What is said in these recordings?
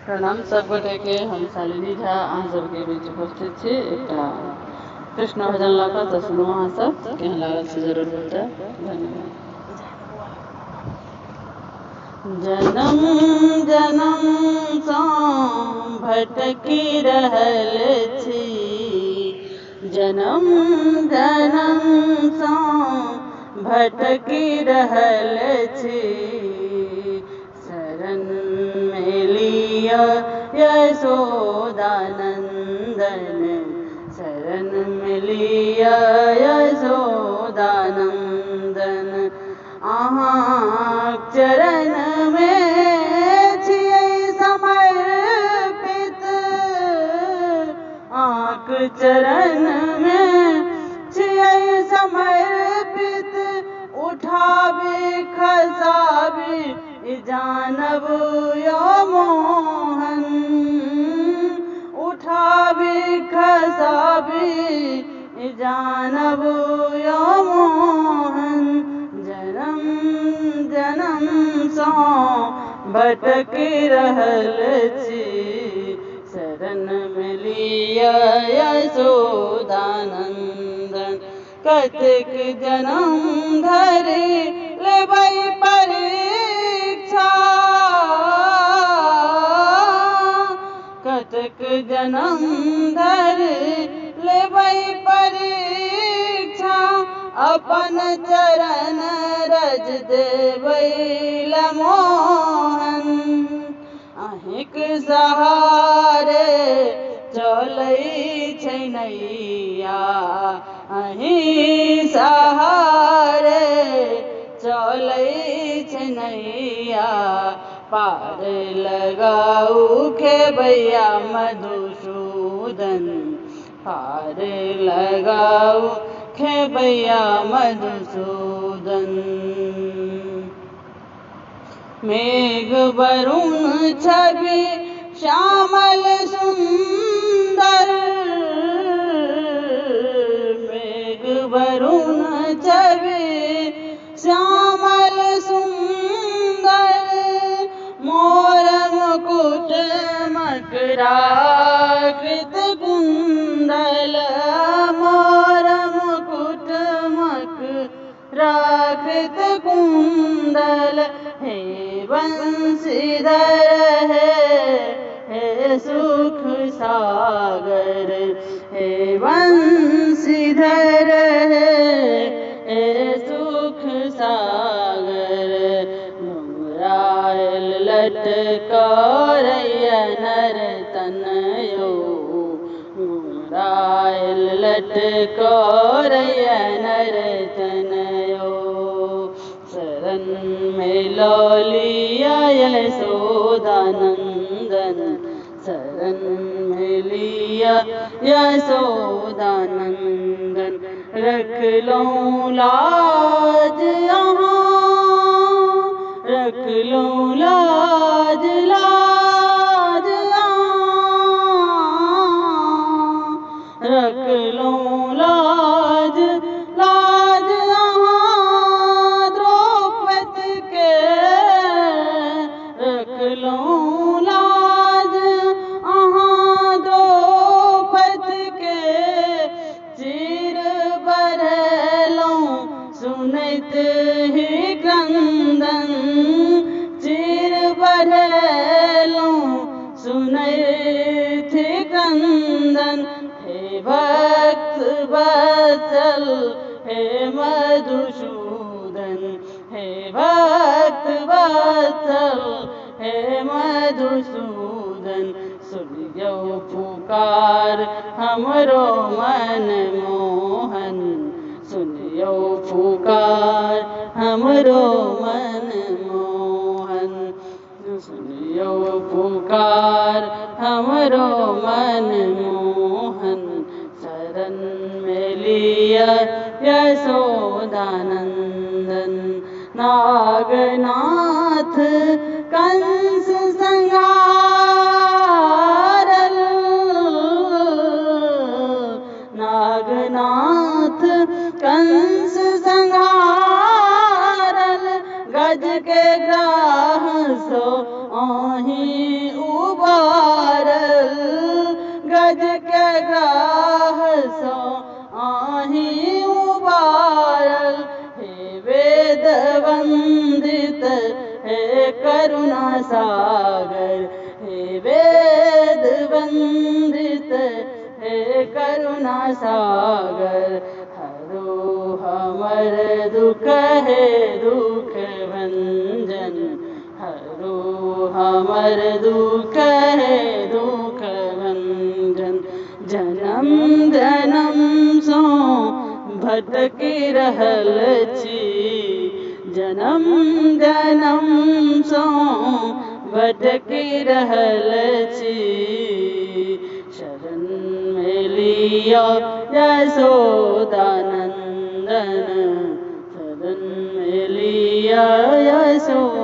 प्रणाम सब गोटे के। हम शालिनी झा अहाँ सबके बीच उपस्थित छी। एकटा कृष्ण भजन लऽ कऽ तऽ सुनू अहाँ सब, केहन लागल से जरूर बताएब। धन्यवाद। जनम जनम सँ भटकी रहल छी, जनम जनम सँ भटकी रहल छी, शरण में लिया यशोदा नंदन, शरण में लिया यशोदा नंदन, अहाँ चरण में छियै समर्पित, आँख चरण में छियै समर्पित, उठाबी खसाबी जानब यो मोहन, उठाबी खसाबी जानब यो मोहन, जनम जनम सँ भटकी रहल छी, शरण में लिया यशोदा नंदन, कतेक जनम धरि लेबै परीक्षा, कतेक जनम धरि लेबै परीक्षा, अपन चरण रज देबै मोहन, अहिंक सहारे चलै छै नैया, अहीं सहारे चलै छै नैया, पार लगाऊ खेबैया मधुसूदन, पार लगाऊ खेबैया मधुसूदन, मेघ वरुण छवि श्यामल सुंदर, मेघ वरुण छवि श्यामल सुंदर, मोर मुकुट मकराकृत कुंडल, मोर मुकुट मकराकृत कुंडल, हे बंशीधर हे सुख सागर, हे बंशीधर हे सुख सागर, घुंघरायल लटकारैया नर्तन यो, घुंघरायल लटकारैया नर्तन यो, शरण में लऽ लिया यशोदा नंदन, शरण में लिया यशोदा नंदन, रखलौं लाज अहाँ, रखलौं लाज लाज अहाँ, रखलौं लाज लाज अहाँ, द्रौपदी के रखलौं लाज अहाँ, द्रौपदी के चिर बढ़लौं सुनैत ही क्रंदन, चिर बढ़लौं सुनैत ही क्रंदन, हे भक्त वत्सल हे मधुसूदन, हे भक्त वत्सल हे मधुसूदन, सुनियौ पुकार हमरो मन मोहन, सुनियौ पुकार हमरो मन मोहन, सुनियौ पुकार हमरो मन मोहन, शरण में लिया यशोदा नंदन, नागनाथ कंस संहारल, नागनाथ कंस संहारल, गज के ग्राह सो आही उबारल, गज के ग्राह सो आही उबारल, हे वेद वंदित हे करुणा सागर, हे वेद वंदित हे करुणा सागर। हरो हमर दुख हे दुख भंजन, हरो हमर दुख हे दुख भंजन। जन्म जन्म सो भटकी रहल छी, जन्म जन्म सो भटकी रहल छी। शरण में लिया यशोदानंदन, शरण में लिया यशोदानंदन।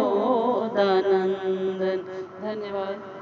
धन्यवाद।